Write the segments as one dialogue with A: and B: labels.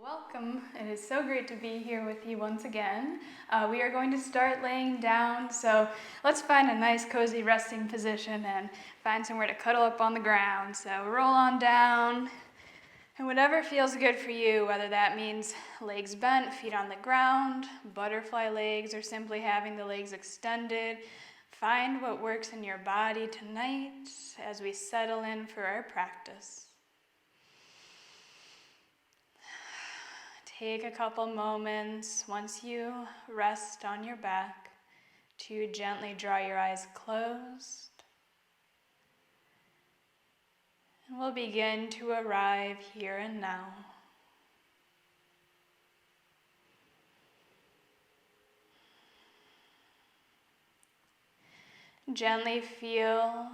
A: Welcome. It is so great to be here with you once again. We are going to start laying down, so let's find a nice cozy resting position and find somewhere to cuddle up on the ground. So roll on down, and whatever feels good for you, whether that means legs bent, feet on the ground, butterfly legs, or simply having the legs extended, find what works in your body tonight as we settle in for our practice. Take a couple moments once you rest on your back to gently draw your eyes closed. And we'll begin to arrive here and now. Gently feel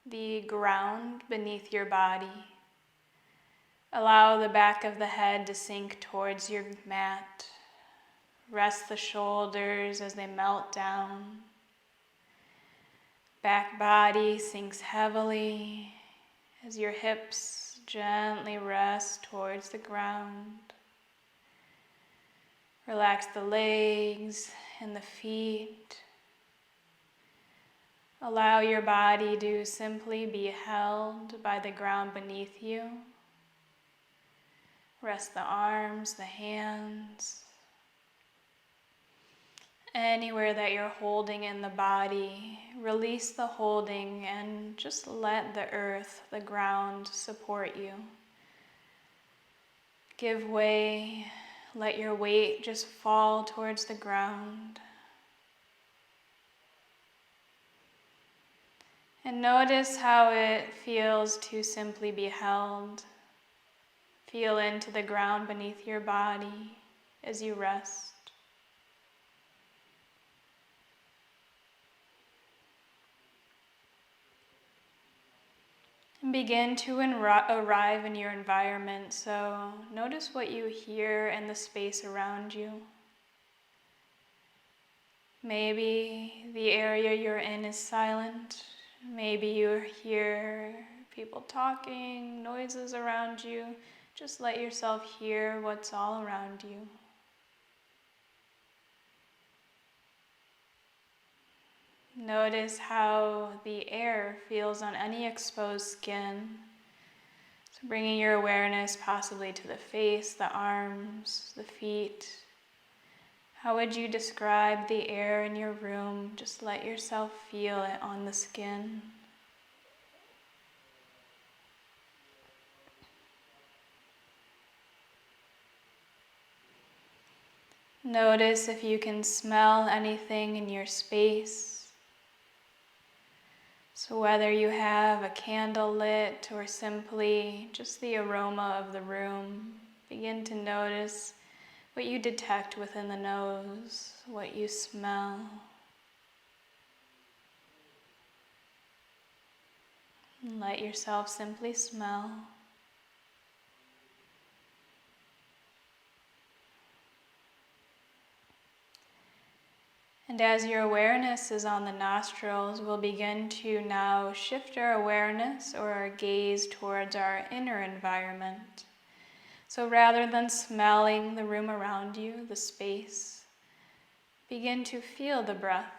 A: the ground beneath your body. Allow the back of the head to sink towards your mat. Rest the shoulders as they melt down. Back body sinks heavily as your hips gently rest towards the ground. Relax the legs and the feet. Allow your body to simply be held by the ground beneath you. Rest the arms, the hands. Anywhere that you're holding in the body, release the holding and just let the earth, the ground, support you. Give way, let your weight just fall towards the ground. And notice how it feels to simply be held. Feel into the ground beneath your body as you rest. And begin to arrive in your environment, so notice what you hear in the space around you. Maybe the area you're in is silent. Maybe you hear people talking, noises around you. Just let yourself hear what's all around you. Notice how the air feels on any exposed skin. So bringing your awareness possibly to the face, the arms, the feet. How would you describe the air in your room? Just let yourself feel it on the skin. Notice if you can smell anything in your space. So whether you have a candle lit or simply just the aroma of the room, begin to notice what you detect within the nose, what you smell. And let yourself simply smell. And as your awareness is on the nostrils, we'll begin to now shift our awareness or our gaze towards our inner environment. So rather than smelling the room around you, the space, begin to feel the breath.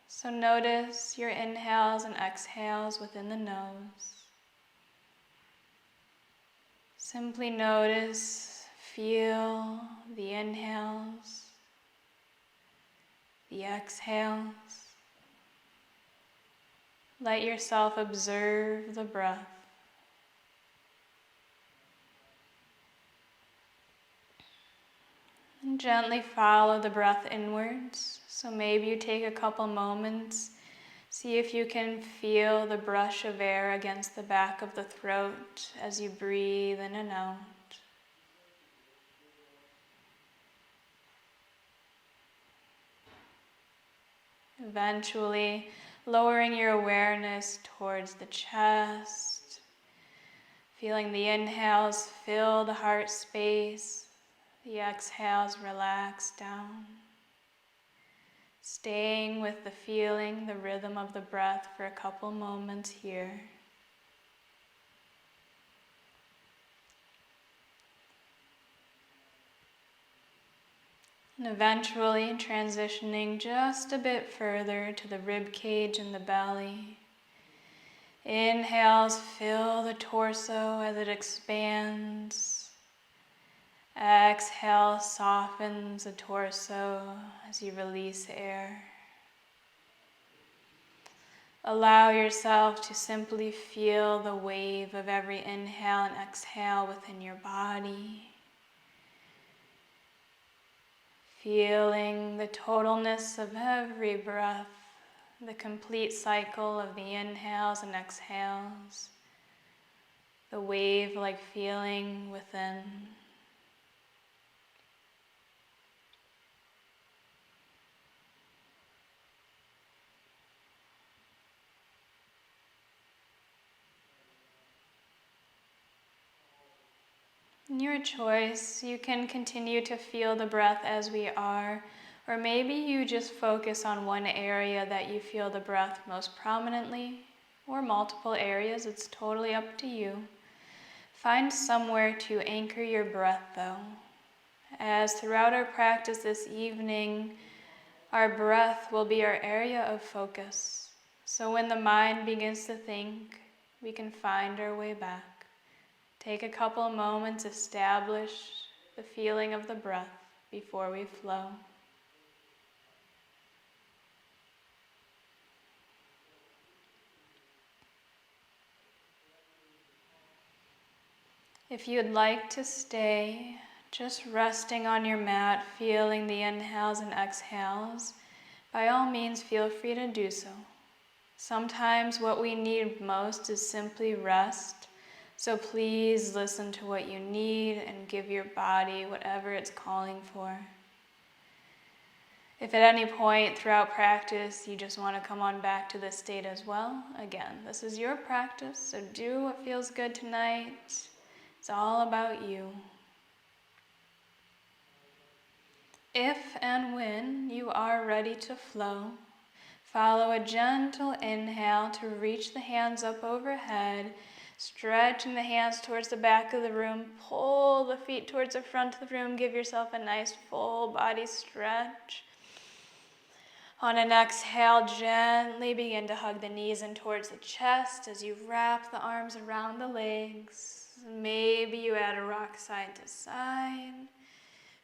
A: So notice your inhales and exhales within the nose. Simply notice, feel the inhales, the exhales. Let yourself observe the breath. And gently follow the breath inwards. So maybe you take a couple moments, see if you can feel the brush of air against the back of the throat as you breathe in and out. Eventually, lowering your awareness towards the chest, feeling the inhales fill the heart space, the exhales relax down. Staying with the feeling, the rhythm of the breath for a couple moments here. And eventually transitioning just a bit further to the rib cage and the belly. Inhales, fill the torso as it expands. Exhale, softens the torso as you release air. Allow yourself to simply feel the wave of every inhale and exhale within your body. Feeling the totalness of every breath, the complete cycle of the inhales and exhales, the wave-like feeling within. Your choice, you can continue to feel the breath as we are, or maybe you just focus on one area that you feel the breath most prominently, or multiple areas, it's totally up to you. Find somewhere to anchor your breath though, as throughout our practice this evening, our breath will be our area of focus. So when the mind begins to think, we can find our way back. Take a couple of moments, establish the feeling of the breath before we flow. If you'd like to stay just resting on your mat, feeling the inhales and exhales, by all means feel free to do so. Sometimes what we need most is simply rest. So please listen to what you need and give your body whatever it's calling for. If at any point throughout practice you just want to come on back to this state as well, again, this is your practice, so do what feels good tonight. It's all about you. If and when you are ready to flow, follow a gentle inhale to reach the hands up overhead. Stretching the hands towards the back of the room, pull the feet towards the front of the room, give yourself a nice full body stretch. On an exhale, gently begin to hug the knees in towards the chest as you wrap the arms around the legs. Maybe you add a rock side to side.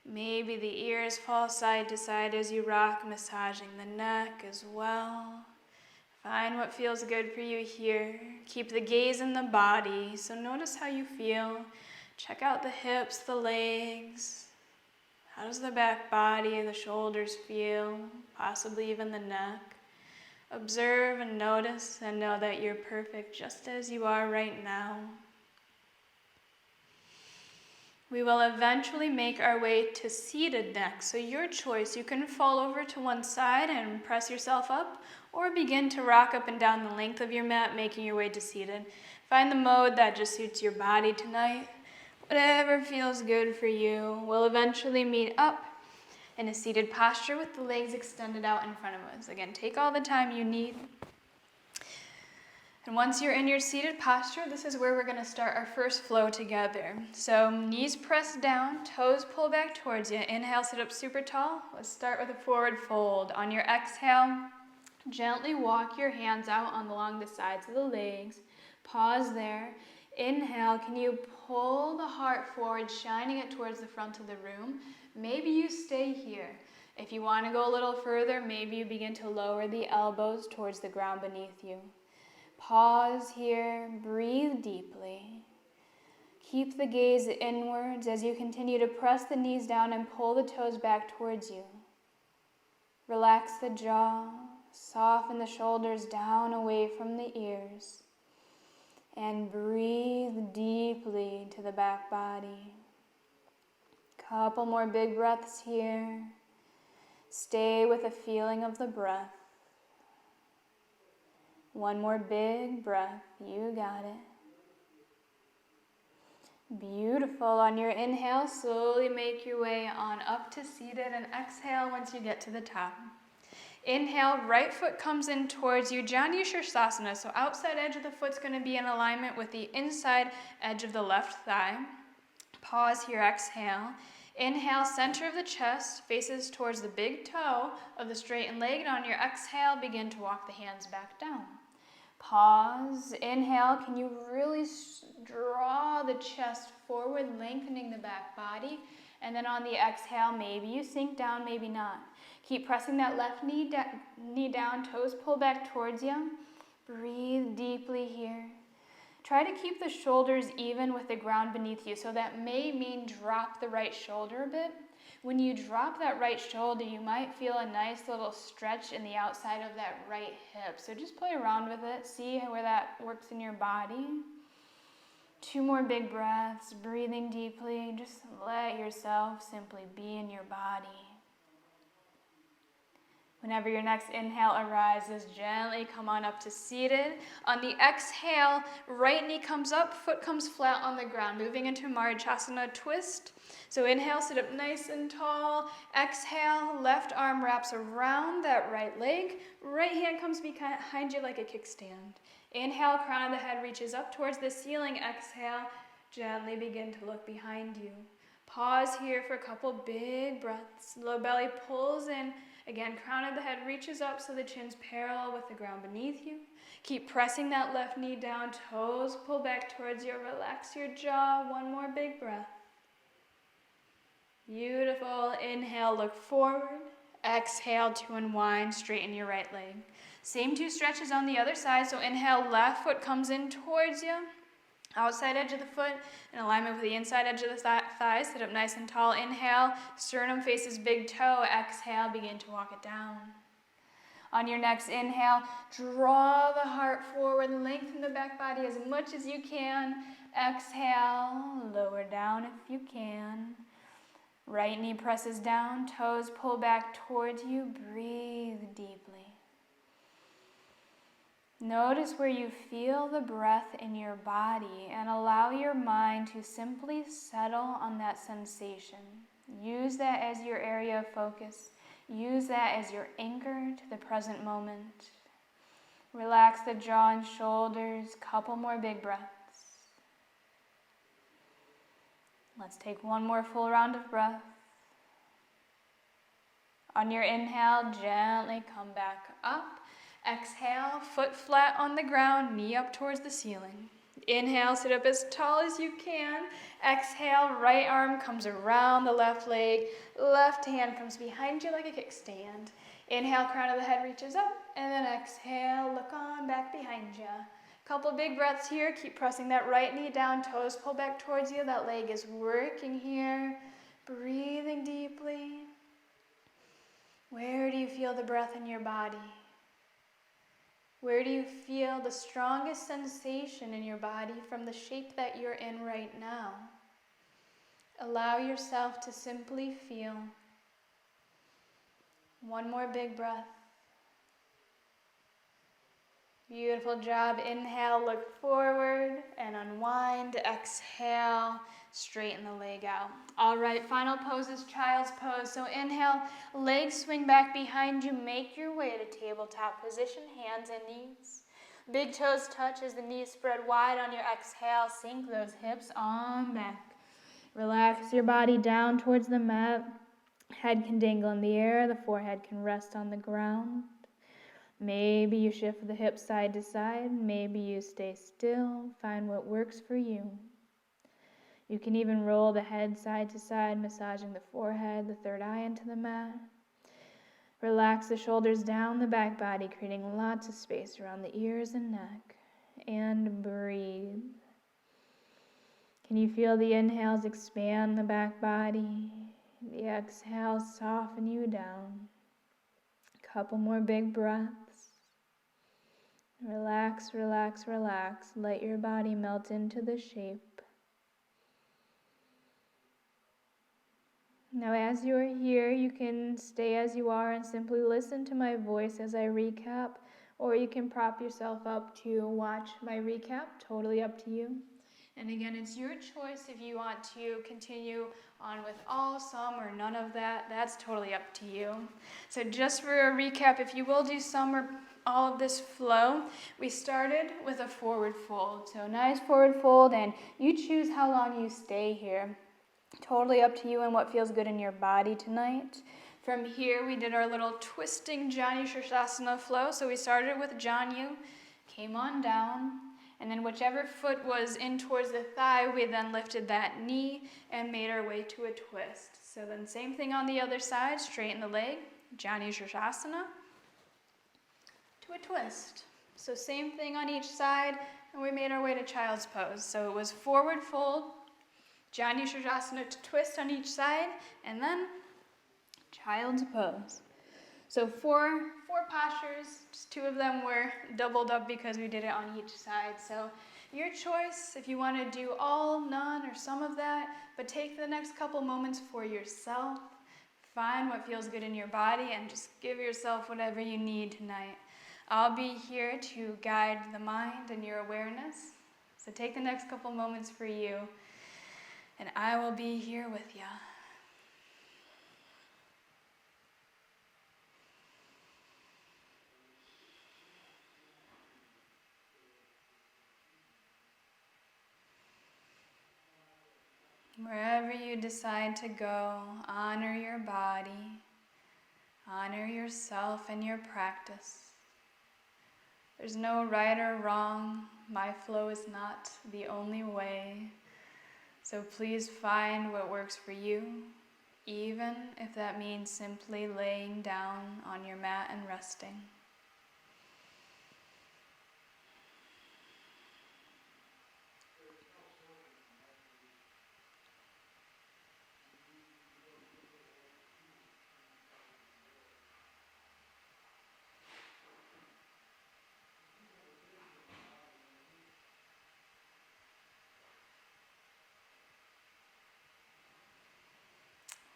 A: Maybe the ears fall side to side as you rock, massaging the neck as well. Find what feels good for you here. Keep the gaze in the body, so notice how you feel. Check out the hips, the legs. How does the back body, the shoulders feel? Possibly even the neck. Observe and notice and know that you're perfect just as you are right now. We will eventually make our way to seated next, so your choice. You can fall over to one side and press yourself up, or begin to rock up and down the length of your mat, making your way to seated. Find the mode that just suits your body tonight. Whatever feels good for you. We'll eventually meet up in a seated posture with the legs extended out in front of us. Again, take all the time you need. And once you're in your seated posture, this is where we're going to start our first flow together. So knees pressed down, toes pull back towards you. Inhale, sit up super tall. Let's start with a forward fold. On your exhale, gently walk your hands out along the sides of the legs. Pause there. Inhale, can you pull the heart forward, shining it towards the front of the room? Maybe you stay here. If you want to go a little further, maybe you begin to lower the elbows towards the ground beneath you. Pause here, breathe deeply. Keep the gaze inwards as you continue to press the knees down and pull the toes back towards you. Relax the jaw, soften the shoulders down away from the ears, and breathe deeply to the back body. Couple more big breaths here. Stay with the feeling of the breath. One more big breath, you got it. Beautiful. On your inhale, slowly make your way on up to seated and exhale once you get to the top. Inhale, right foot comes in towards you, Janu Sirsasana. So outside edge of the foot's going to be in alignment with the inside edge of the left thigh. Pause here, exhale. Inhale, center of the chest faces towards the big toe of the straightened leg, and on your exhale, begin to walk the hands back down. Pause. Inhale, can you really draw the chest forward, lengthening the back body? And then on the exhale, maybe you sink down, maybe not. Keep pressing that left knee down, toes pull back towards you. Breathe deeply here. Try to keep the shoulders even with the ground beneath you. So that may mean drop the right shoulder a bit. When you drop that right shoulder, you might feel a nice little stretch in the outside of that right hip. So just play around with it. See where that works in your body. 2 more big breaths, breathing deeply. Just let yourself simply be in your body. Whenever your next inhale arises, gently come on up to seated. On the exhale, right knee comes up, foot comes flat on the ground, moving into Marjasana twist. So inhale, sit up nice and tall. Exhale, left arm wraps around that right leg. Right hand comes behind you like a kickstand. Inhale, crown of the head reaches up towards the ceiling. Exhale, gently begin to look behind you. Pause here for a couple big breaths. Low belly pulls in. Again, crown of the head reaches up so the chin's parallel with the ground beneath you. Keep pressing that left knee down, toes pull back towards you. Relax your jaw. 1 more big breath. Beautiful. Inhale, look forward. Exhale to unwind, straighten your right leg. Same 2 stretches on the other side. So inhale, left foot comes in towards you. Outside edge of the foot in alignment with the inside edge of the thigh. Sit up nice and tall. Inhale, sternum faces big toe. Exhale, begin to walk it down. On your next inhale, draw the heart forward, lengthen the back body as much as you can. Exhale, lower down if you can. Right knee presses down, toes pull back towards you. Breathe deeply. Notice where you feel the breath in your body and allow your mind to simply settle on that sensation. Use that as your area of focus. Use that as your anchor to the present moment. Relax the jaw and shoulders. Couple more big breaths. Let's take 1 more full round of breath. On your inhale, gently come back up. Exhale, foot flat on the ground, knee up towards the ceiling. Inhale, sit up as tall as you can. Exhale, right arm comes around the left leg. Left hand comes behind you like a kickstand. Inhale, crown of the head reaches up. And then exhale, look on back behind you. Couple big breaths here. Keep pressing that right knee down. Toes pull back towards you. That leg is working here. Breathing deeply. Where do you feel the breath in your body? Where do you feel the strongest sensation in your body from the shape that you're in right now? Allow yourself to simply feel. 1 more big breath. Beautiful job. Inhale, look forward and unwind. Exhale, straighten the leg out. All right, final pose is child's pose. So inhale, legs swing back behind you. Make your way to tabletop position, hands and knees. Big toes touch as the knees spread wide. On your exhale, sink those hips on back. Relax your body down towards the mat. Head can dangle in the air. The forehead can rest on the ground. Maybe you shift the hips side to side. Maybe you stay still. Find what works for you. You can even roll the head side to side, massaging the forehead, the third eye into the mat. Relax the shoulders down the back body, creating lots of space around the ears and neck. And breathe. Can you feel the inhales expand the back body? The exhales soften you down. Couple more big breaths. Relax, relax, relax. Let your body melt into the shape. Now, as you are here, you can stay as you are and simply listen to my voice as I recap, or you can prop yourself up to watch my recap. Totally up to you. And again, it's your choice if you want to continue on with all, some, or none of that. That's totally up to you. So just for a recap, if you will do some or all of this flow, we started with a forward fold. So nice forward fold, and you choose how long you stay here. Totally up to you and what feels good in your body tonight. From here, we did our little twisting Janu Shirshasana flow. So we started with Janu, came on down, and then whichever foot was in towards the thigh, we then lifted that knee and made our way to a twist. So then same thing on the other side, straighten the leg, Janu Shirshasana, to a twist. So same thing on each side, and we made our way to child's pose. So it was forward fold, Janu Shirshasana to twist on each side, and then child's pose. So four postures, just two of them were doubled up because we did it on each side. So your choice if you want to do all, none, or some of that, but take the next couple moments for yourself. Find what feels good in your body and just give yourself whatever you need tonight. I'll be here to guide the mind and your awareness. So take the next couple moments for you, and I will be here with you. Wherever you decide to go, honor your body, honor yourself and your practice. There's no right or wrong. My flow is not the only way. So please find what works for you, even if that means simply laying down on your mat and resting.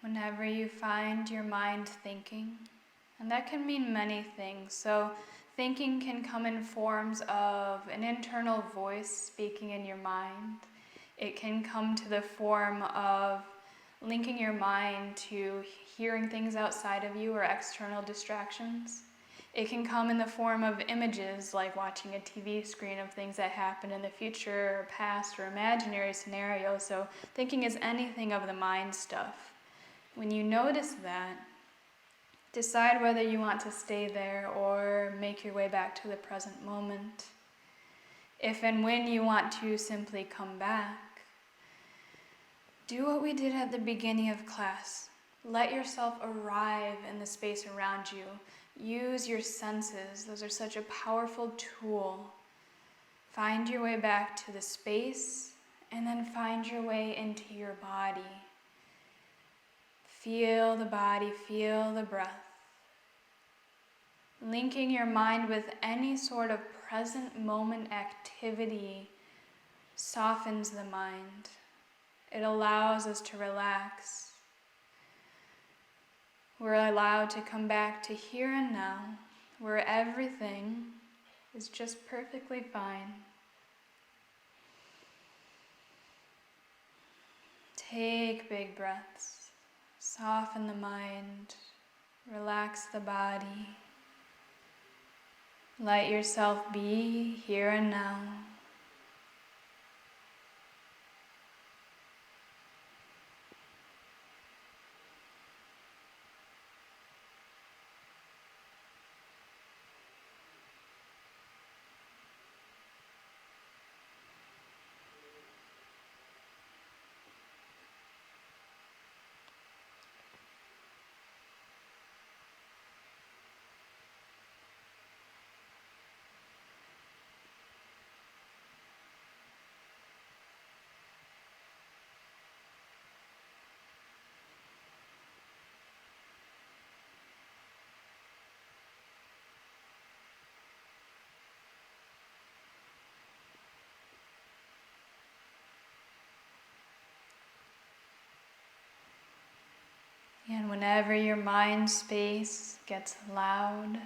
A: Whenever you find your mind thinking, and that can mean many things. So thinking can come in forms of an internal voice speaking in your mind. It can come to the form of linking your mind to hearing things outside of you or external distractions. It can come in the form of images, like watching a TV screen of things that happen in the future or past or imaginary scenarios. So thinking is anything of the mind stuff. When you notice that, decide whether you want to stay there or make your way back to the present moment. If and when you want to simply come back, do what we did at the beginning of class. Let yourself arrive in the space around you. Use your senses. Those are such a powerful tool. Find your way back to the space, and then find your way into your body. Feel the body, feel the breath. Linking your mind with any sort of present moment activity softens the mind. It allows us to relax. We're allowed to come back to here and now, where everything is just perfectly fine. Take big breaths. Soften the mind, relax the body. Let yourself be here and now. And whenever your mind space gets loud,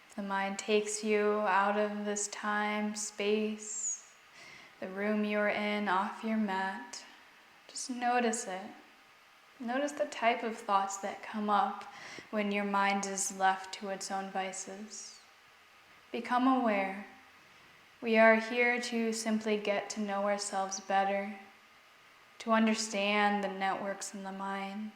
A: if the mind takes you out of this time, space, the room you're in, off your mat, just notice it. Notice the type of thoughts that come up when your mind is left to its own vices. Become aware. We are here to simply get to know ourselves better, to understand the networks in the mind.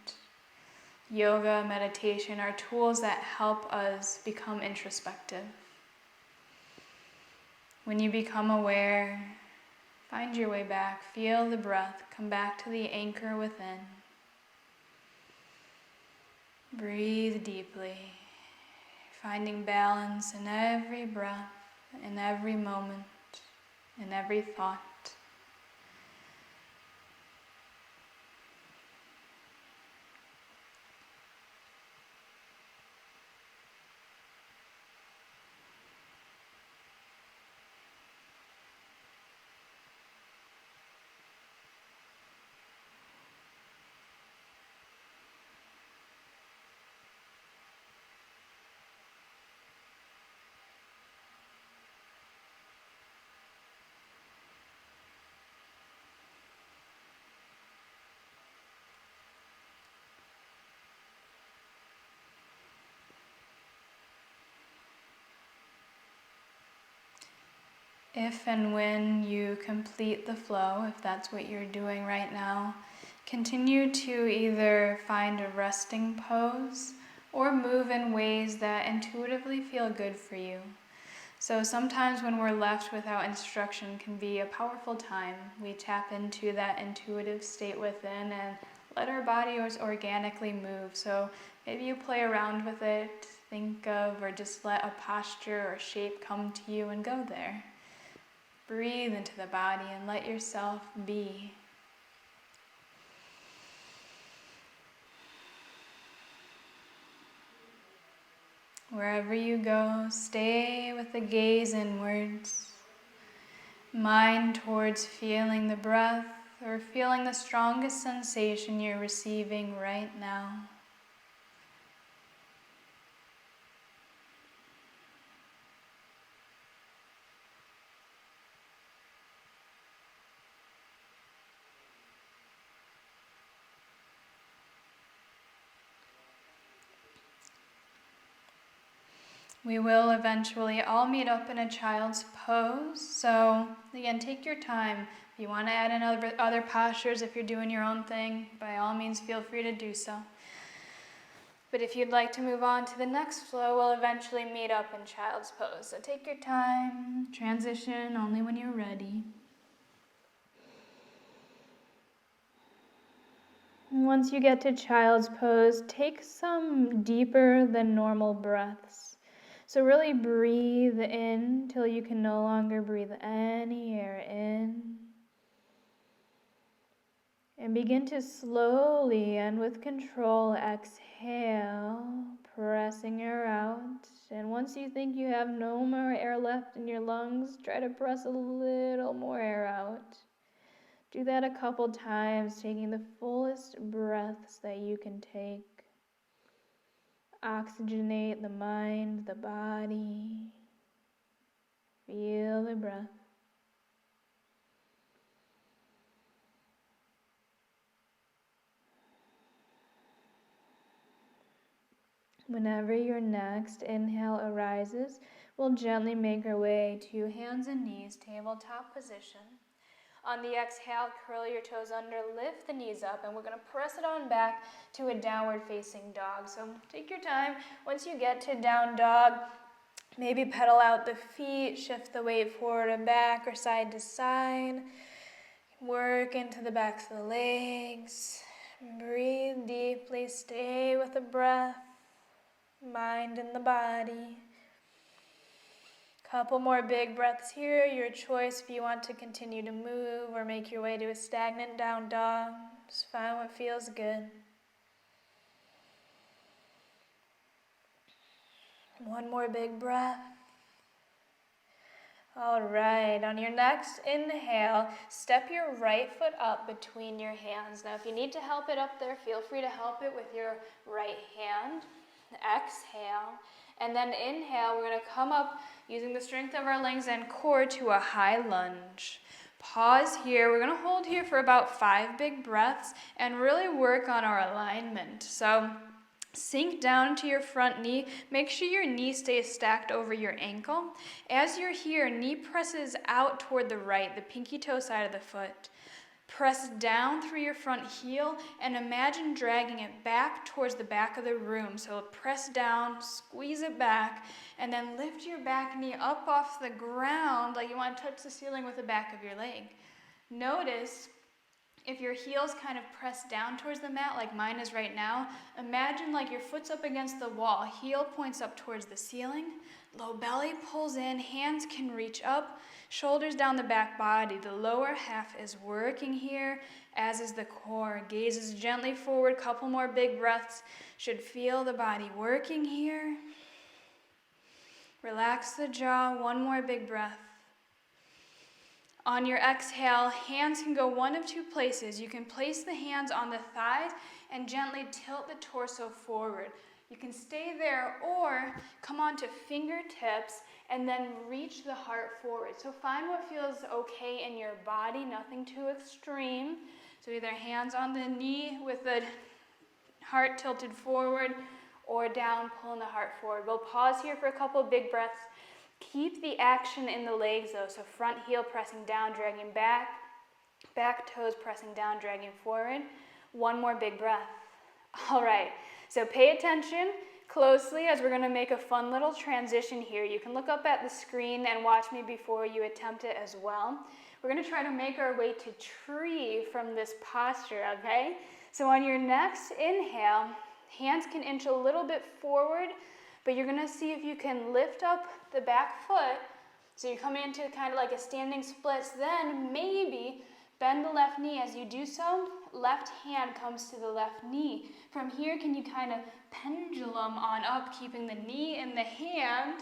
A: Yoga, meditation are tools that help us become introspective. When you become aware, find your way back, feel the breath, come back to the anchor within. Breathe deeply, finding balance in every breath, in every moment, in every thought. If and when you complete the flow, if that's what you're doing right now, continue to either find a resting pose or move in ways that intuitively feel good for you. So sometimes when we're left without instruction can be a powerful time. We tap into that intuitive state within and let our bodies organically move. So maybe you play around with it, think of, or just let a posture or shape come to you and go there. Breathe into the body and let yourself be. Wherever you go, stay with the gaze inwards. Mind towards feeling the breath or feeling the strongest sensation you're receiving right now. We will eventually all meet up in a child's pose. So again, take your time. If you want to add in other postures, if you're doing your own thing, by all means feel free to do so. But if you'd like to move on to the next flow, we'll eventually meet up in child's pose. So take your time, transition only when you're ready. Once you get to child's pose, take some deeper than normal breaths. So really breathe in till you can no longer breathe any air in. And begin to slowly and with control exhale, pressing air out. And once you think you have no more air left in your lungs, try to press a little more air out. Do that a couple times, taking the fullest breaths that you can take. Oxygenate the mind, the body. Feel the breath. Whenever your next inhale arises, we'll gently make our way to hands and knees, tabletop position. On the exhale, curl your toes under, lift the knees up, and we're going to press it on back to a downward facing dog. So take your time. Once you get to down dog, maybe pedal out the feet, shift the weight forward and back or side to side. Work into the backs of the legs. Breathe deeply, stay with the breath, mind and the body. Couple more big breaths here, your choice if you want to continue to move or make your way to a stagnant down dog. Just find what feels good. One more big breath. All right, on your next inhale, step your right foot up between your hands. Now, if you need to help it up there, feel free to help it with your right hand. Exhale. And then inhale, we're going to come up using the strength of our legs and core to a high lunge. Pause here. We're going to hold here for about 5 big breaths and really work on our alignment. So sink down to your front knee. Make sure your knee stays stacked over your ankle. As you're here, knee presses out toward the right, the pinky toe side of the foot. Press down through your front heel and imagine dragging it back towards the back of the room. So press down, squeeze it back, and then lift your back knee up off the ground like you want to touch the ceiling with the back of your leg. Notice if your heel's kind of pressed down towards the mat like mine is right now, imagine like your foot's up against the wall, heel points up towards the ceiling, low belly pulls in, hands can reach up, shoulders down the back body. The lower half is working here, as is the core. Gazes gently forward, couple more big breaths. Should feel the body working here. Relax the jaw, one more big breath. On your exhale, hands can go one of two places. You can place the hands on the thighs and gently tilt the torso forward. You can stay there or come onto fingertips and then reach the heart forward. So find what feels okay in your body, nothing too extreme. So either hands on the knee with the heart tilted forward or down, pulling the heart forward. We'll pause here for a couple of big breaths. Keep the action in the legs though, so front heel pressing down, dragging back, back toes pressing down, dragging forward. One more big breath. All right, so pay attention closely as we're gonna make a fun little transition here. You can look up at the screen and watch me before you attempt it as well. We're gonna try to make our way to tree from this posture, okay? So on your next inhale, hands can inch a little bit forward, but you're gonna see if you can lift up the back foot. So you're coming into kind of like a standing splits, then maybe bend the left knee. As you do so, left hand comes to the left knee. From here, can you kind of pendulum on up, keeping the knee in the hand.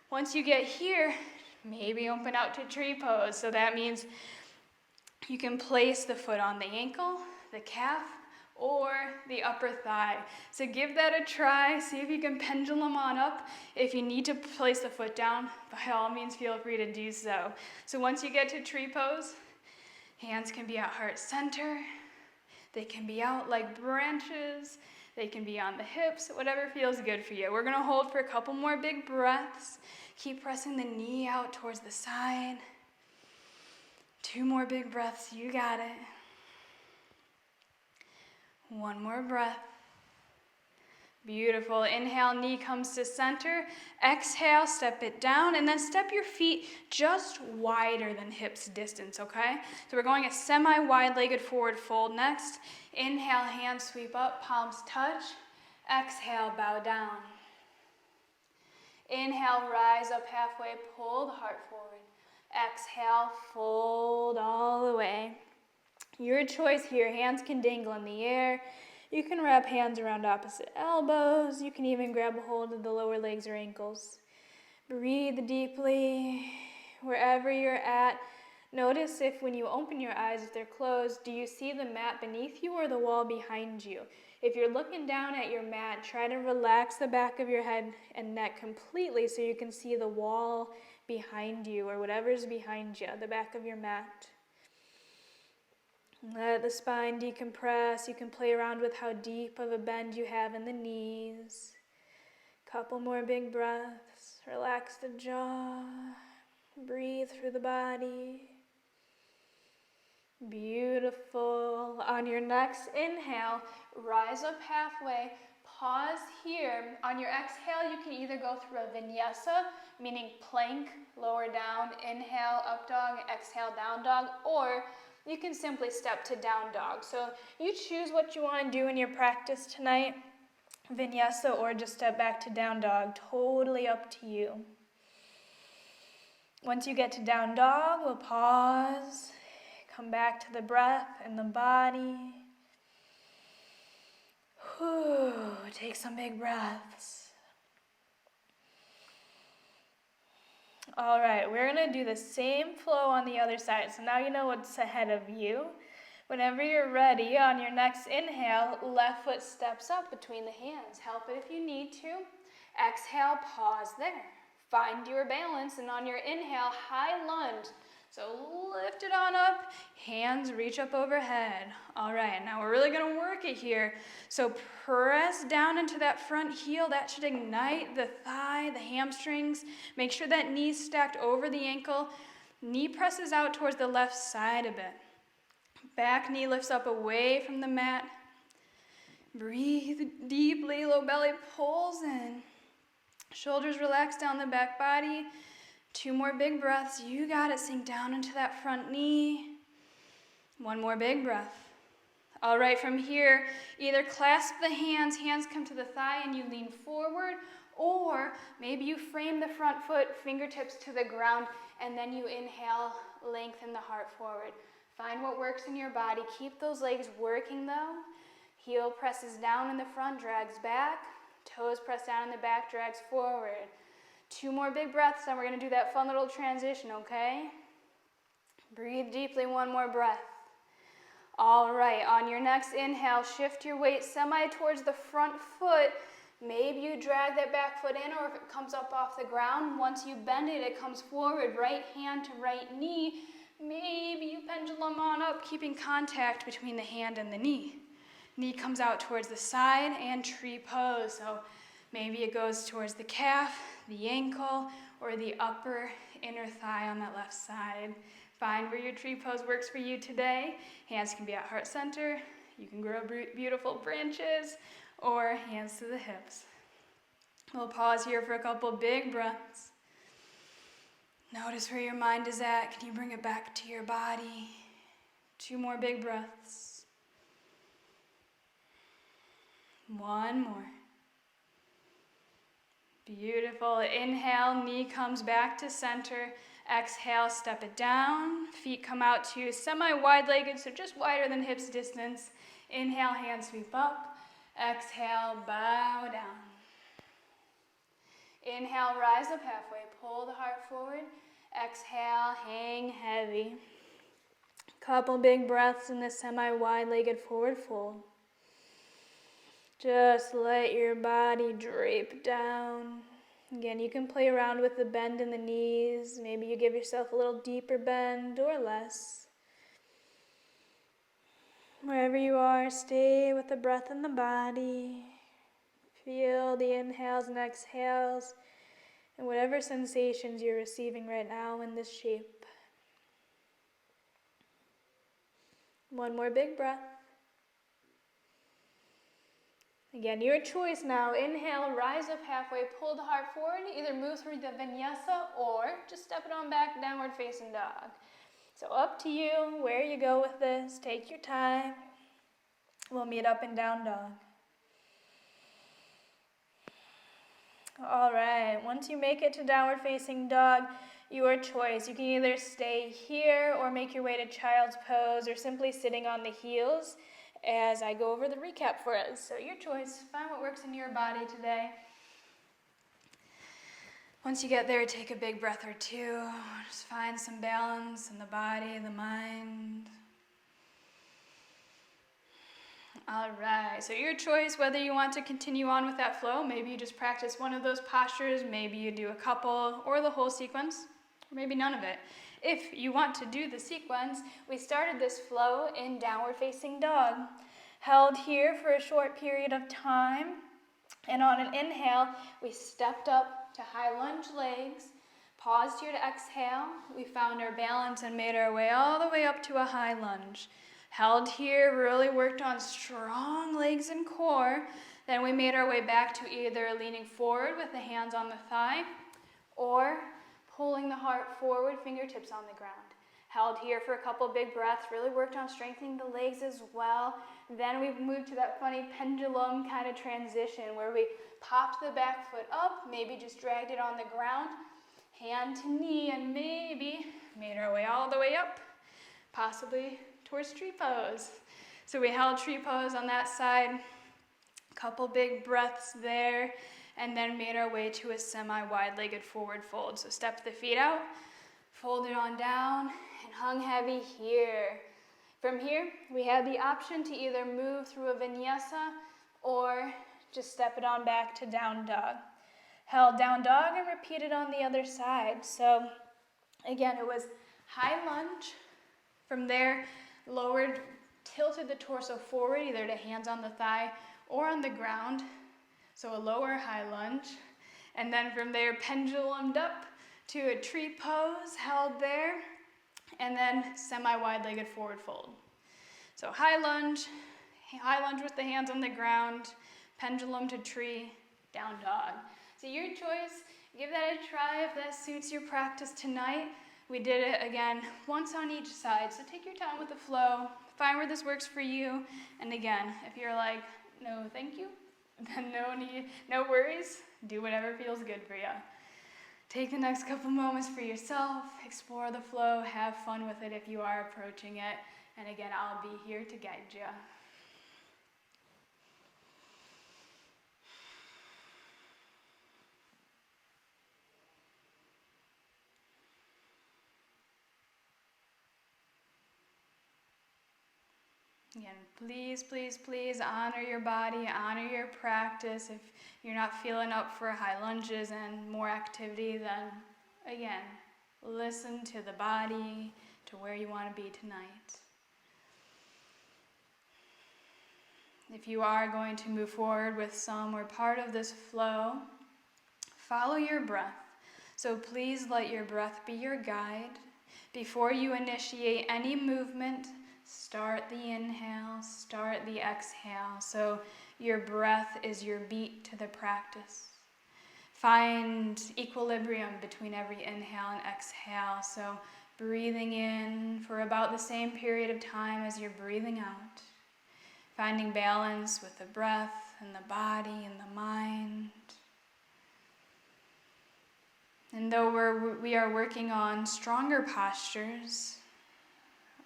A: Once you get here, maybe open out to tree pose. So that means you can place the foot on the ankle, the calf, or the upper thigh. So give that a try. See if you can pendulum on up. If you need to place the foot down, by all means, feel free to do so. So once you get to tree pose, hands can be at heart center. They can be out like branches. They can be on the hips, whatever feels good for you. We're gonna hold for a couple more big breaths. Keep pressing the knee out towards the side. 2 more big breaths, you got it. 1 more breath. Beautiful. Inhale, knee comes to center. Exhale, step it down, and then step your feet just wider than hips distance, okay? So we're going a semi-wide-legged forward fold next. Inhale, hands sweep up, palms touch. Exhale, bow down. Inhale, rise up halfway, pull the heart forward. Exhale, fold all the way. Your choice here, hands can dangle in the air. You can wrap hands around opposite elbows. You can even grab a hold of the lower legs or ankles. Breathe deeply. Wherever you're at, notice if when you open your eyes, if they're closed, do you see the mat beneath you or the wall behind you? If you're looking down at your mat, try to relax the back of your head and neck completely so you can see the wall behind you or whatever's behind you, the back of your mat. Let the spine decompress. You can play around with how deep of a bend you have in the knees. Couple more big breaths. Relax the jaw. Breathe through the body. Beautiful. On your next inhale, rise up halfway. Pause here. On your exhale, you can either go through a vinyasa, meaning plank, lower down, inhale, up dog, exhale, down dog, or you can simply step to down dog. So you choose what you want to do in your practice tonight, vinyasa or just step back to down dog, totally up to you. Once you get to down dog, we'll pause, come back to the breath and the body. Whew, take some big breaths. All right, we're gonna do the same flow on the other side. So now you know what's ahead of you. Whenever you're ready, on your next inhale, left foot steps up between the hands. Help it if you need to. Exhale, pause there. Find your balance, and on your inhale, high lunge. So lift it on up, hands reach up overhead. All right, now we're really gonna work it here. So press down into that front heel. That should ignite the thigh, the hamstrings. Make sure that knee's stacked over the ankle. Knee presses out towards the left side a bit. Back knee lifts up away from the mat. Breathe deeply, low belly pulls in. Shoulders relax down the back body. 2 more big breaths. You got it. Sink down into that front knee. 1 more big breath. All right, from here, either clasp the hands come to the thigh and you lean forward, or maybe you frame the front foot, fingertips to the ground, and then you inhale, lengthen the heart forward. Find what works in your body. Keep those legs working though. Heel presses down in the front, drags back. Toes press down in the back, drags forward. 2 more big breaths, and we're going to do that fun little transition, okay? Breathe deeply, 1 more breath. All right, on your next inhale, shift your weight semi towards the front foot. Maybe you drag that back foot in, or if it comes up off the ground, once you bend it, it comes forward, right hand to right knee. Maybe you pendulum on up, keeping contact between the hand and the knee. Knee comes out towards the side and tree pose. So maybe it goes towards the calf, the ankle, or the upper inner thigh on that left side. Find where your tree pose works for you today. Hands can be at heart center. You can grow beautiful branches, or hands to the hips. We'll pause here for a couple big breaths. Notice where your mind is at. Can you bring it back to your body? 2 more big breaths. 1 more. Beautiful. Inhale, knee comes back to center. Exhale, step it down. Feet come out to semi-wide-legged, so just wider than hips distance. Inhale, hands sweep up. Exhale, bow down. Inhale, rise up halfway. Pull the heart forward. Exhale, hang heavy. Couple big breaths in the semi-wide-legged forward fold. Just let your body drape down. Again, you can play around with the bend in the knees. Maybe you give yourself a little deeper bend or less. Wherever you are, stay with the breath in the body. Feel the inhales and exhales and whatever sensations you're receiving right now in this shape. 1 more big breath. Again, your choice now. Inhale, rise up halfway, pull the heart forward. Either move through the vinyasa or just step it on back, downward facing dog. So up to you, where you go with this. Take your time. We'll meet up in down dog. All right, once you make it to downward facing dog, your choice. You can either stay here or make your way to child's pose or simply sitting on the heels as I go over the recap for us. So your choice, find what works in your body today. Once you get there, take a big breath or 2. Just find some balance in the body, the mind. All right, so your choice, whether you want to continue on with that flow, maybe you just practice one of those postures, maybe you do a couple, or the whole sequence, or maybe none of it. If you want to do the sequence, we started this flow in downward facing dog. Held here for a short period of time, and on an inhale, we stepped up to high lunge legs, paused here to exhale, we found our balance and made our way all the way up to a high lunge. Held here, really worked on strong legs and core. Then we made our way back to either leaning forward with the hands on the thigh or pulling the heart forward, fingertips on the ground. Held here for a couple big breaths, really worked on strengthening the legs as well. Then we moved to that funny pendulum kind of transition where we popped the back foot up, maybe just dragged it on the ground, hand to knee, and maybe made our way all the way up, possibly towards tree pose. So we held tree pose on that side, couple big breaths there, and then made our way to a semi-wide-legged forward fold. So step the feet out, fold it on down, and hung heavy here. From here, we had the option to either move through a vinyasa or just step it on back to down dog. Held down dog and repeated on the other side. So again, it was high lunge. From there, lowered, tilted the torso forward, either to hands on the thigh or on the ground. So a lower high lunge. And then from there, pendulumed up to a tree pose, held there, and then semi-wide-legged forward fold. So high lunge with the hands on the ground, pendulum to tree, down dog. So your choice, give that a try if that suits your practice tonight. We did it again once on each side, so take your time with the flow, find where this works for you, and again, if you're like, no thank you, then no worries, do whatever feels good for you. Take the next couple moments for yourself, explore the flow, have fun with it if you are approaching it, and again, I'll be here to guide you. Again, please, please, please honor your body, honor your practice. If you're not feeling up for high lunges and more activity, then again, listen to the body, to where you want to be tonight. If you are going to move forward with some or part of this flow, follow your breath. So please let your breath be your guide. Before you initiate any movement, start the inhale, start the exhale. So your breath is your beat to the practice. Find equilibrium between every inhale and exhale. So breathing in for about the same period of time as you're breathing out. Finding balance with the breath and the body and the mind. And though we are working on stronger postures,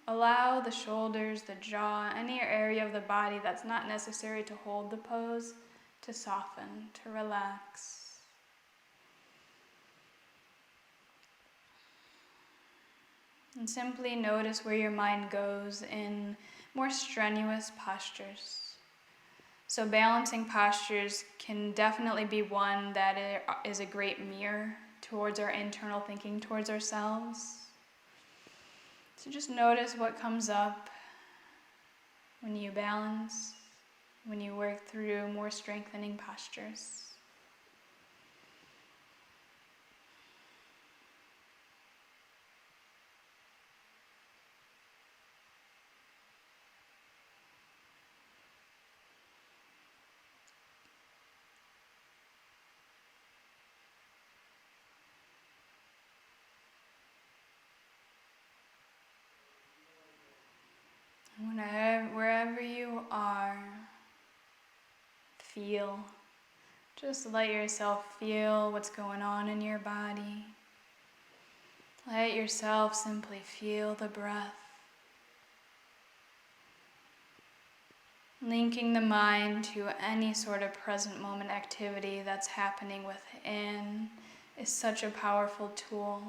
A: allow the shoulders, the jaw, any area of the body that's not necessary to hold the pose, to soften, to relax. And simply notice where your mind goes in more strenuous postures. So balancing postures can definitely be one that is a great mirror towards our internal thinking towards ourselves. So just notice what comes up when you balance, when you work through more strengthening postures. Wherever you are, feel. Just let yourself feel what's going on in your body. Let yourself simply feel the breath. Linking the mind to any sort of present moment activity that's happening within is such a powerful tool.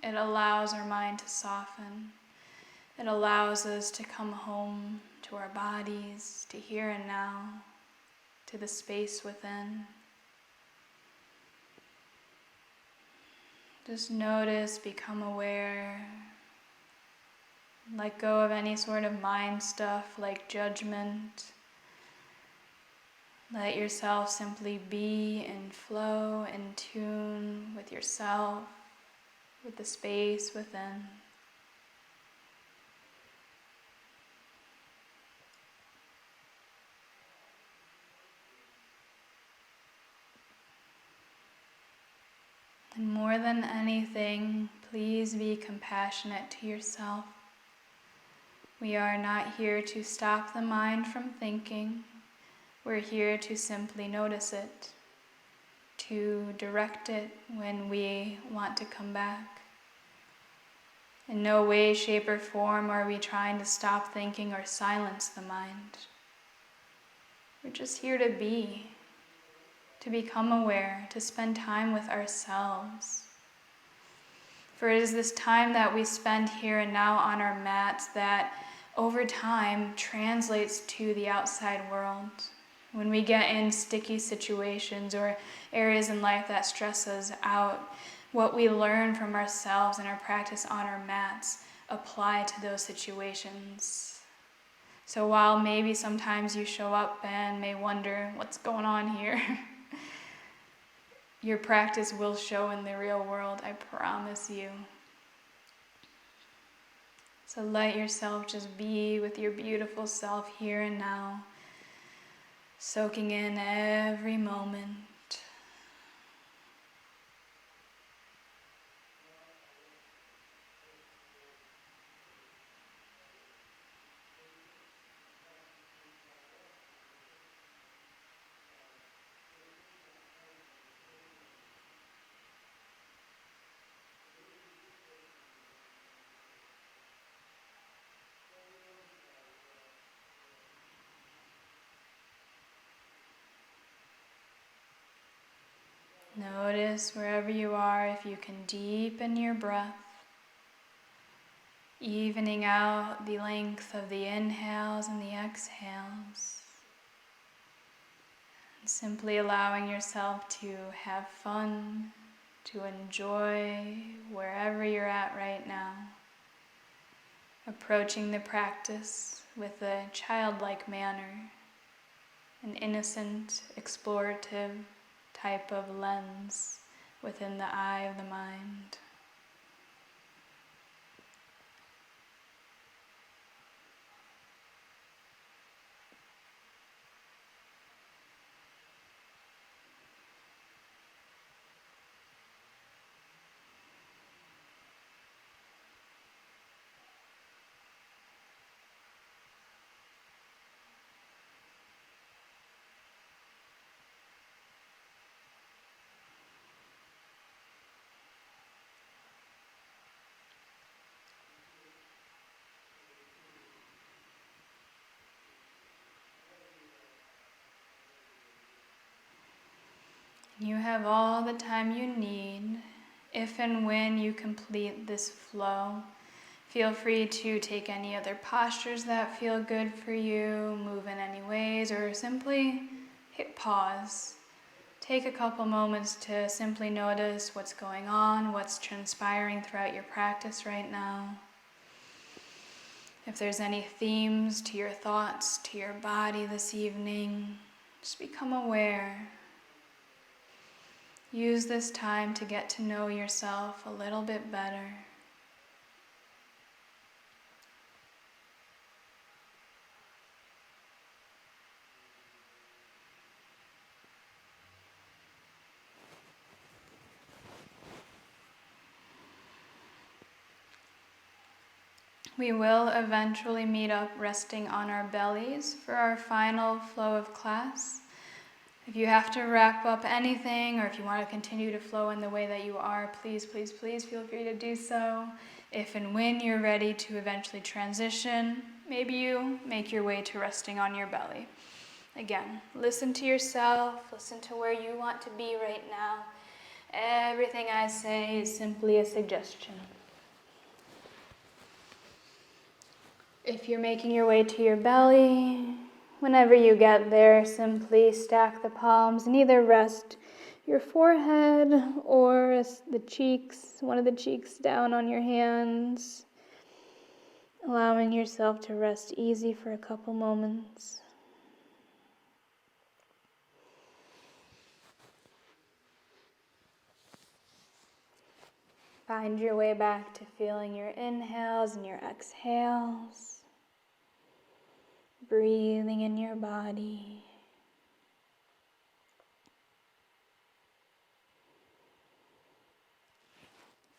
A: It allows our mind to soften. It allows us to come home to our bodies, to here and now, to the space within. Just notice, become aware. Let go of any sort of mind stuff like judgment. Let yourself simply be in flow, in tune with yourself, with the space within. And more than anything, please be compassionate to yourself. We are not here to stop the mind from thinking. We're here to simply notice it, to direct it when we want to come back. In no way, shape, or form are we trying to stop thinking or silence the mind. We're just here to be. To become aware, to spend time with ourselves. For it is this time that we spend here and now on our mats that over time translates to the outside world. When we get in sticky situations or areas in life that stress us out, what we learn from ourselves and our practice on our mats apply to those situations. So while maybe sometimes you show up and may wonder what's going on here, your practice will show in the real world, I promise you. So let yourself just be with your beautiful self here and now, soaking in every moment. Notice wherever you are, if you can deepen your breath, evening out the length of the inhales and the exhales, and simply allowing yourself to have fun, to enjoy wherever you're at right now, approaching the practice with a childlike manner, an innocent, explorative type of lens within the eye of the mind. You have all the time you need. If and when you complete this flow, feel free to take any other postures that feel good for you, move in any ways, or simply hit pause. Take a couple moments to simply notice what's going on, what's transpiring throughout your practice right now. If there's any themes to your thoughts, to your body this evening, just become aware. Use this time to get to know yourself a little bit better. We will eventually meet up resting on our bellies for our final flow of class. If you have to wrap up anything, or if you want to continue to flow in the way that you are, please, please, please feel free to do so. If and when you're ready to eventually transition, maybe you make your way to resting on your belly. Again, listen to yourself, listen to where you want to be right now. Everything I say is simply a suggestion. If you're making your way to your belly, whenever you get there, simply stack the palms and either rest your forehead or the cheeks, one of the cheeks down on your hands, allowing yourself to rest easy for a couple moments. Find your way back to feeling your inhales and your exhales. Breathing in your body.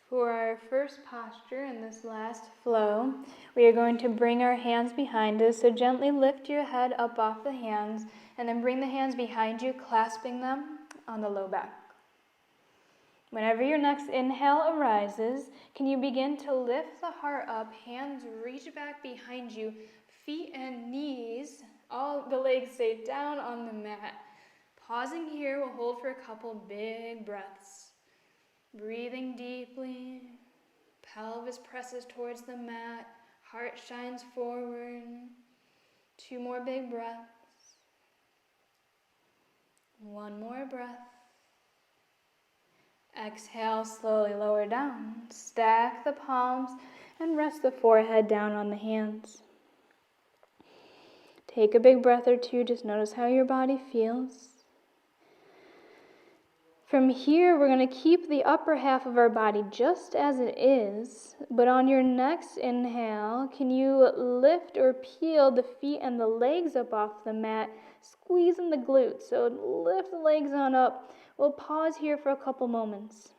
A: For our first posture in this last flow, we are going to bring our hands behind us. So gently lift your head up off the hands and then bring the hands behind you, clasping them on the low back. Whenever your next inhale arises, can you begin to lift the heart up, hands reach back behind you, feet and knees, all the legs stay down on the mat. Pausing here, we'll hold for a couple big breaths. Breathing deeply, pelvis presses towards the mat, heart shines forward. 2 more big breaths. 1 more breath. Exhale, slowly lower down. Stack the palms and rest the forehead down on the hands. Take a big breath or 2, just notice how your body feels.
B: From here, we're going to keep the upper half of our body just as it is, but on your next inhale, can you lift or peel the feet and the legs up off the mat, squeezing the glutes? So lift the legs on up. We'll pause here for a couple moments.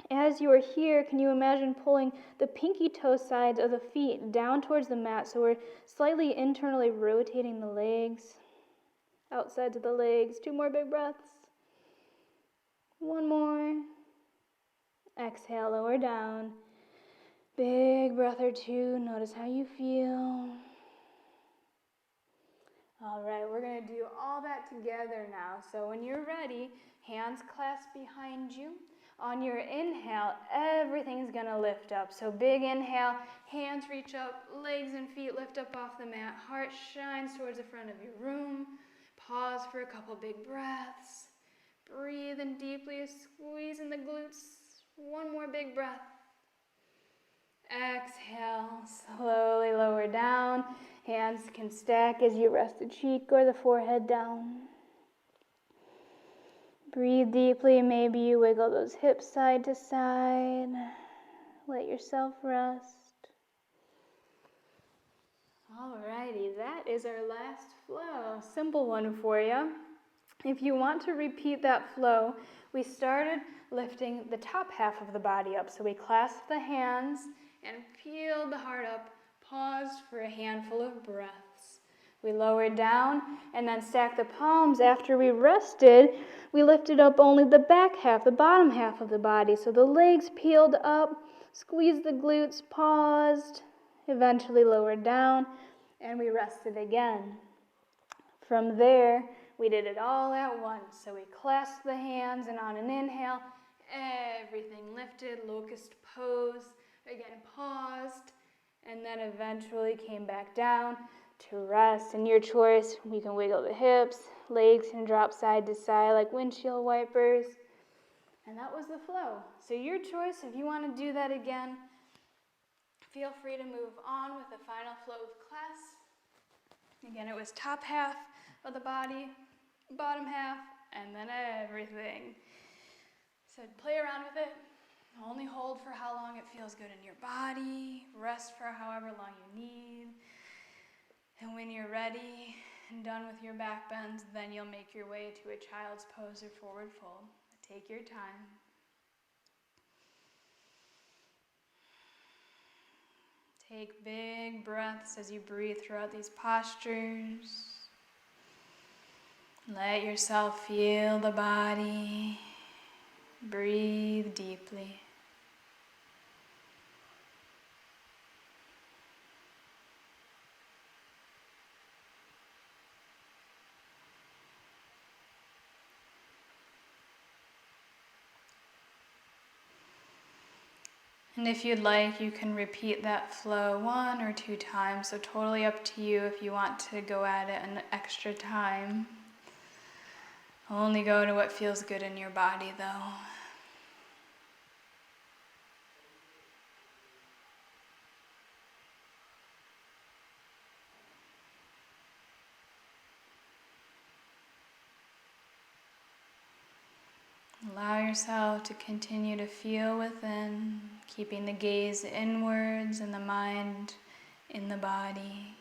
B: As you are here, can you imagine pulling the pinky toe sides of the feet down towards the mat, so we're slightly internally rotating the legs, outsides of the legs. 2 more big breaths. 1 more. Exhale, lower down. Big breath or 2. Notice how you feel. All right, we're going to do all that together now. So when you're ready, hands clasped behind you. On your inhale, everything's going to lift up. So big inhale, hands reach up, legs and feet lift up off the mat. Heart shines towards the front of your room. Pause for a couple big breaths. Breathe in deeply, squeeze in the glutes. 1 more big breath. Exhale, slowly lower down. Hands can stack as you rest the cheek or the forehead down. Breathe deeply. Maybe you wiggle those hips side to side. Let yourself rest. Alrighty, that is our last flow. Simple one for you. If you want to repeat that flow, we started lifting the top half of the body up. So we clasped the hands and peeled the heart up, paused for a handful of breaths. We lowered down and then stacked the palms. After we rested, we lifted up only the back half, the bottom half of the body. So the legs peeled up, squeezed the glutes, paused, eventually lowered down, and we rested again. From there, we did it all at once. So we clasped the hands, and on an inhale, everything lifted, locust pose. Again, paused, and then eventually came back down to rest. And your choice, you can wiggle the hips, legs can drop side to side like windshield wipers. And that was the flow. So your choice, if you want to do that again, feel free to move on with the final flow of class. Again, it was top half of the body, bottom half, and then everything. So play around with it. Only hold for how long it feels good in your body. Rest for however long you need. And when you're ready and done with your back bends, then you'll make your way to a child's pose or forward fold. Take your time. Take big breaths as you breathe throughout these postures. Let yourself feel the body. Breathe deeply. And if you'd like, you can repeat that flow 1 or 2 times, so totally up to you if you want to go at it an extra time. Only go to what feels good in your body, though. Allow yourself to continue to feel within, keeping the gaze inwards and the mind in the body.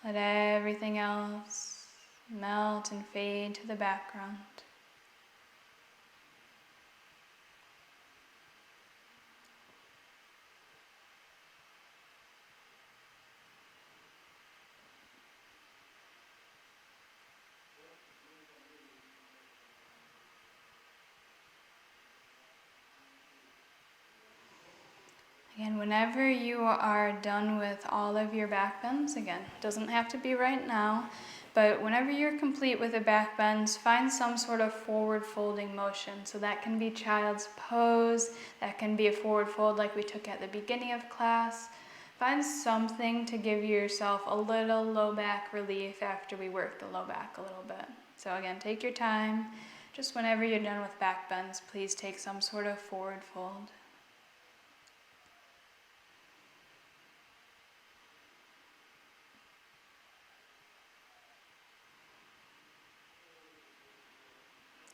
B: Let everything else melt and fade to the background. Again, whenever you are done with all of your back bends, again, it doesn't have to be right now, but whenever you're complete with the back bends, find some sort of forward folding motion. So that can be child's pose, that can be a forward fold like we took at the beginning of class. Find something to give yourself a little low back relief after we work the low back a little bit. So again, take your time. Just whenever you're done with back bends, please take some sort of forward fold.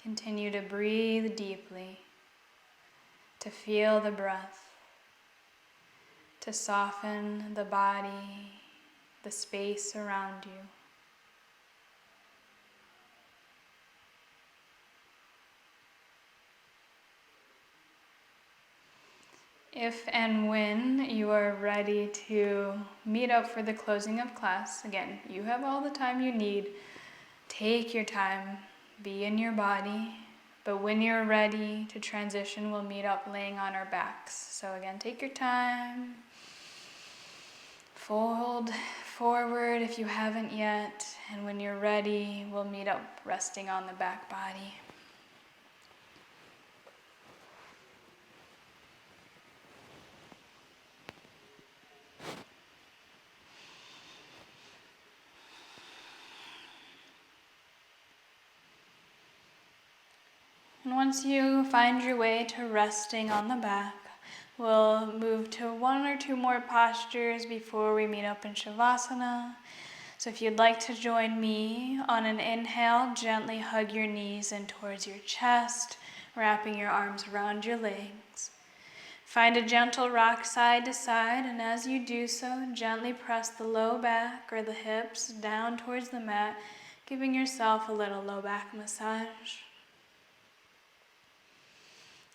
A: Continue to breathe deeply, to feel the breath, to soften the body, the space around you. If and when you are ready to meet up for the closing of class, again, you have all the time you need. Take your time, be in your body, but when you're ready to transition, we'll meet up laying on our backs. So again, take your time. Fold forward if you haven't yet, and when you're ready, we'll meet up resting on the back body. And once you find your way to resting on the back, we'll move to one or two more postures before we meet up in Savasana. So if you'd like to join me, on an inhale, gently hug your knees in towards your chest, wrapping your arms around your legs. Find a gentle rock side to side, and as you do so, gently press the low back or the hips down towards the mat, giving yourself a little low back massage.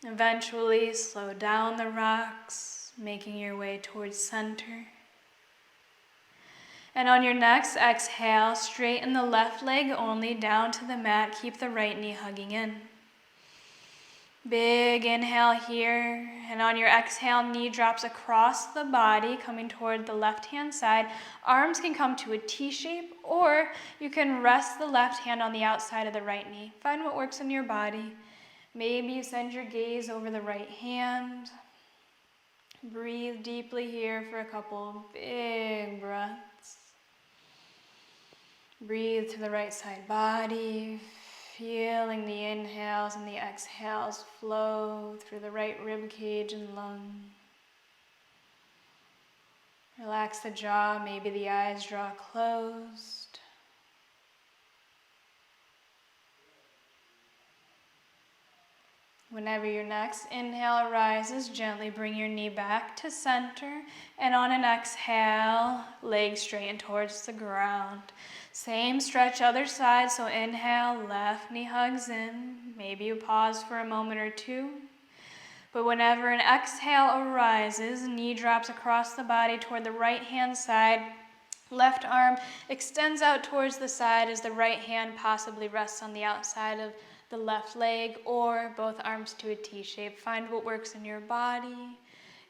A: Eventually, slow down the rocks, making your way towards center. And on your next exhale, straighten the left leg only down to the mat. Keep the right knee hugging in. Big inhale here. And on your exhale, knee drops across the body, coming toward the left-hand side. Arms can come to a T shape, or you can rest the left hand on the outside of the right knee. Find what works in your body. Maybe you send your gaze over the right hand. Breathe deeply here for a couple big breaths. Breathe to the right side body, feeling the inhales and the exhales flow through the right rib cage and lung. Relax the jaw, maybe the eyes draw closed. Whenever your next inhale arises, gently bring your knee back to center, and on an exhale, legs straighten towards the ground. Same stretch other side, so inhale, left knee hugs in. Maybe you pause for a moment or two. But whenever an exhale arises, knee drops across the body toward the right hand side. Left arm extends out towards the side as the right hand possibly rests on the outside of the left leg, or both arms to a T shape. Find what works in your body.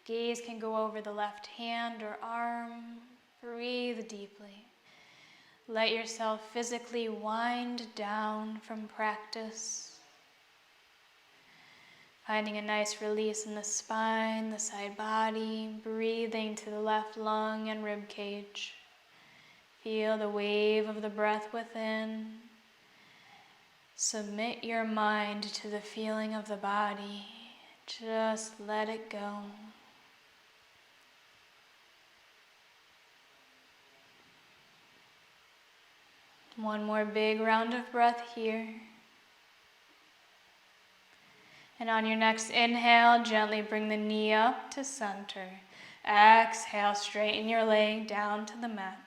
A: Gaze can go over the left hand or arm. Breathe deeply. Let yourself physically wind down from practice. Finding a nice release in the spine, the side body, breathing to the left lung and rib cage. Feel the wave of the breath within. Submit your mind to the feeling of the body. Just let it go. One more big round of breath here. And on your next inhale, gently bring the knee up to center. Exhale, straighten your leg down to the mat.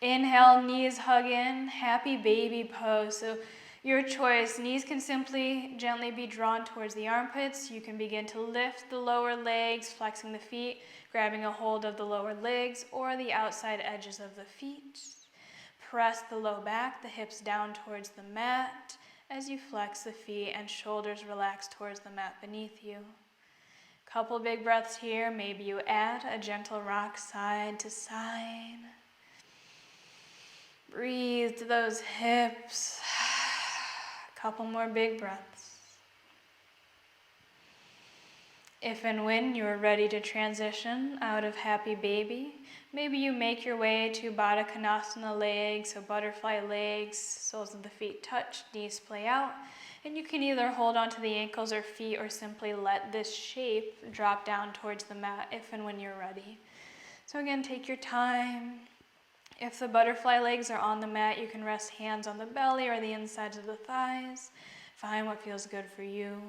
A: Inhale, knees hug in, happy baby pose. So your choice, knees can simply gently be drawn towards the armpits. You can begin to lift the lower legs, flexing the feet, grabbing a hold of the lower legs or the outside edges of the feet. Press the low back, the hips down towards the mat as you flex the feet and shoulders relax towards the mat beneath you. Couple big breaths here. Maybe you add a gentle rock side to side. Breathe to those hips. Couple more big breaths. If and when you're ready to transition out of happy baby, maybe you make your way to Baddha Konasana legs, so butterfly legs, soles of the feet touch, knees play out, and you can either hold onto the ankles or feet or simply let this shape drop down towards the mat if and when you're ready. So again, take your time. If the butterfly legs are on the mat, you can rest hands on the belly or the insides of the thighs. Find what feels good for you.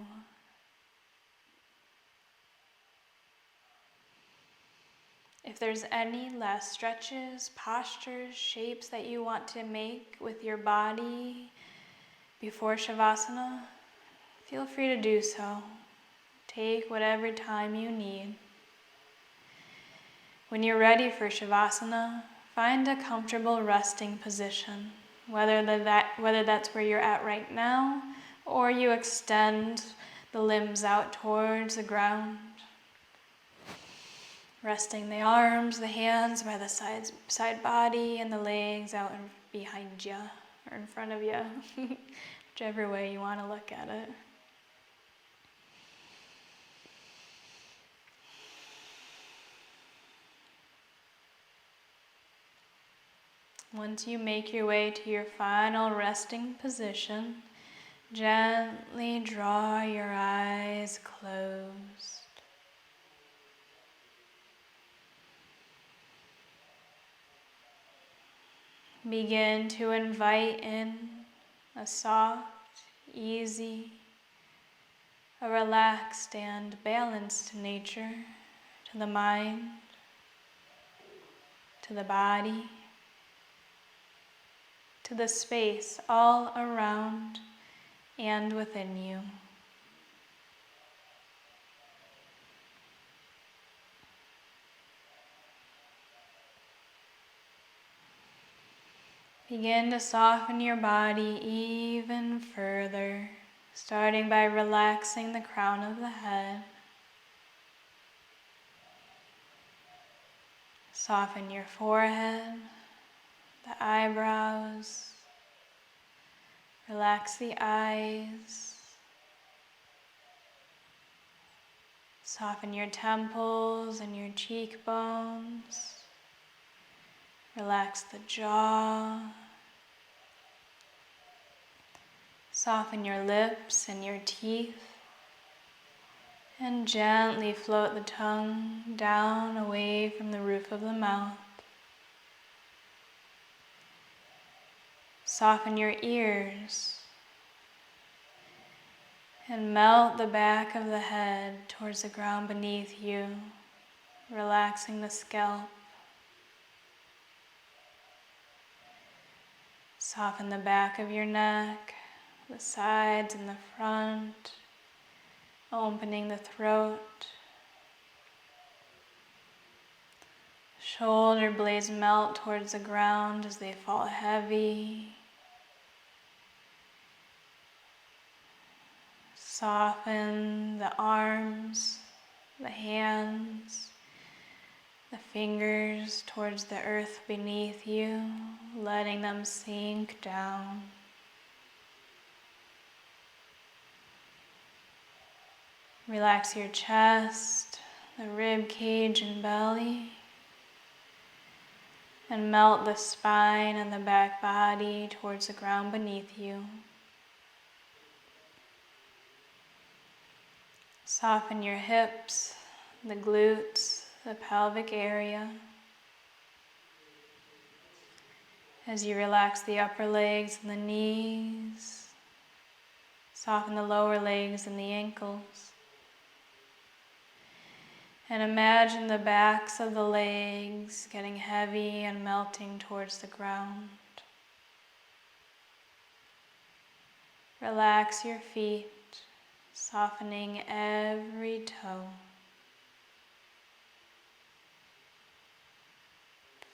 A: If there's any last stretches, postures, shapes that you want to make with your body before Savasana, feel free to do so. Take whatever time you need. When you're ready for Savasana, find a comfortable resting position, whether that's where you're at right now, or you extend the limbs out towards the ground. Resting the arms, the hands by the side body, and the legs out behind you, or in front of you, whichever way you want to look at it. Once you make your way to your final resting position, gently draw your eyes closed. Begin to invite in a soft, easy, a relaxed and balanced nature to the mind, to the body, to the space all around and within you. Begin to soften your body even further, starting by relaxing the crown of the head. Soften your forehead, the eyebrows, relax the eyes, soften your temples and your cheekbones, relax the jaw, soften your lips and your teeth, and gently float the tongue down away from the roof of the mouth. Soften your ears and melt the back of the head towards the ground beneath you, relaxing the scalp. Soften the back of your neck, the sides and the front, opening the throat. Shoulder blades melt towards the ground as they fall heavy. Soften the arms, the hands, the fingers towards the earth beneath you, letting them sink down. Relax your chest, the rib cage and belly, and melt the spine and the back body towards the ground beneath you. Soften your hips, the glutes, the pelvic area. As you relax the upper legs and the knees, soften the lower legs and the ankles. And imagine the backs of the legs getting heavy and melting towards the ground. Relax your feet, softening every toe.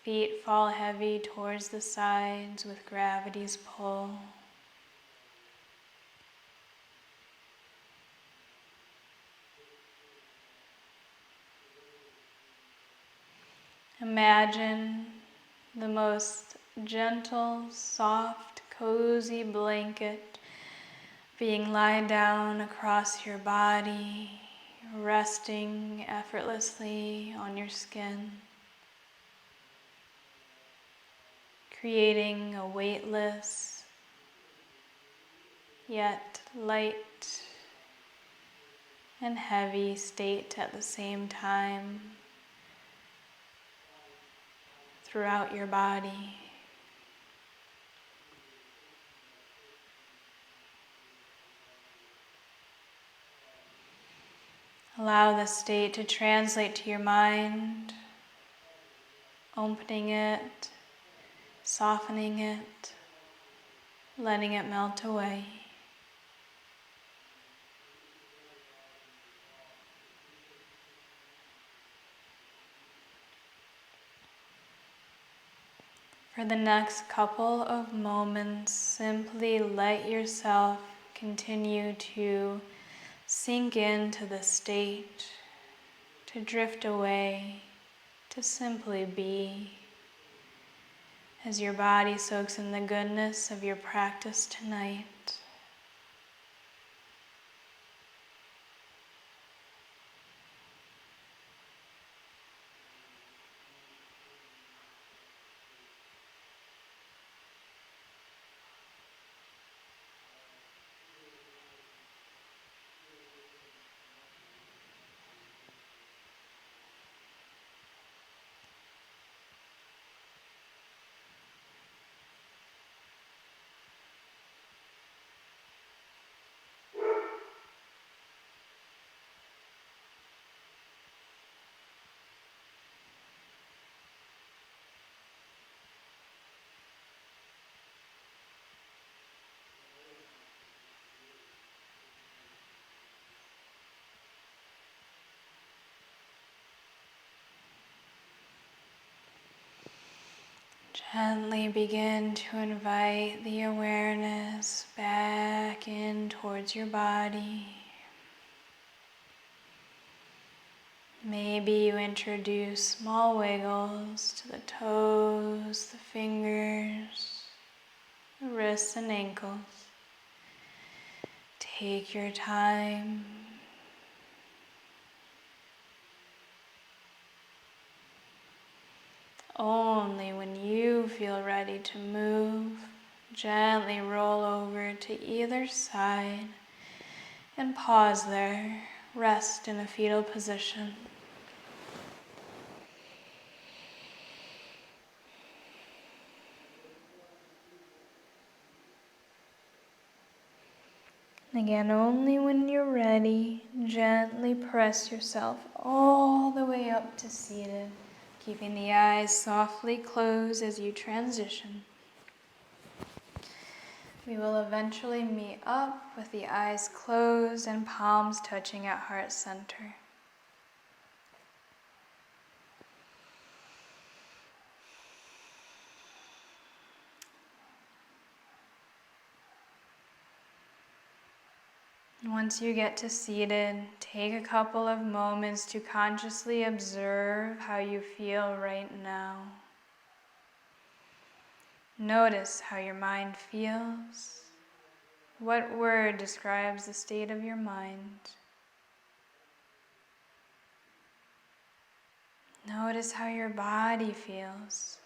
A: Feet fall heavy towards the sides with gravity's pull. Imagine the most gentle, soft, cozy blanket being lied down across your body, resting effortlessly on your skin, creating a weightless yet light and heavy state at the same time. throughout your body. Allow the state to translate to your mind, opening it, softening it, letting it melt away. For the next couple of moments, simply let yourself continue to sink into the state, to drift away, to simply be, as your body soaks in the goodness of your practice tonight. Gently begin to invite the awareness back in towards your body. Maybe you introduce small wiggles to the toes, the fingers, the wrists and ankles. Take your time. Only when you feel ready to move, gently roll over to either side and pause there. Rest in a fetal position. Again, only when you're ready, gently press yourself all the way up to seated, keeping the eyes softly closed as you transition. We will eventually meet up with the eyes closed and palms touching at heart center. Once you get to seated, take a couple of moments to consciously observe how you feel right now. Notice how your mind feels. What word describes the state of your mind? Notice how your body feels.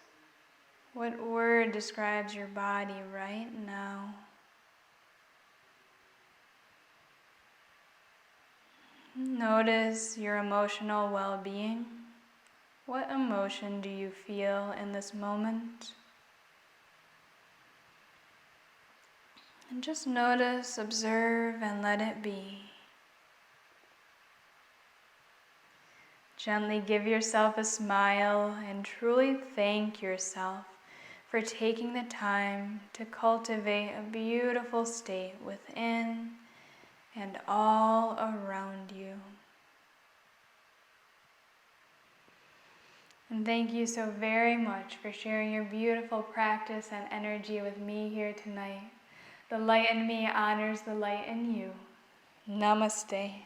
A: What word describes your body right now? Notice your emotional well-being. What emotion do you feel in this moment? And just notice, observe, and let it be. Gently give yourself a smile and truly thank yourself for taking the time to cultivate a beautiful state within and all around you. And thank you so very much for sharing your beautiful practice and energy with me here tonight. The light in me honors the light in you. Namaste.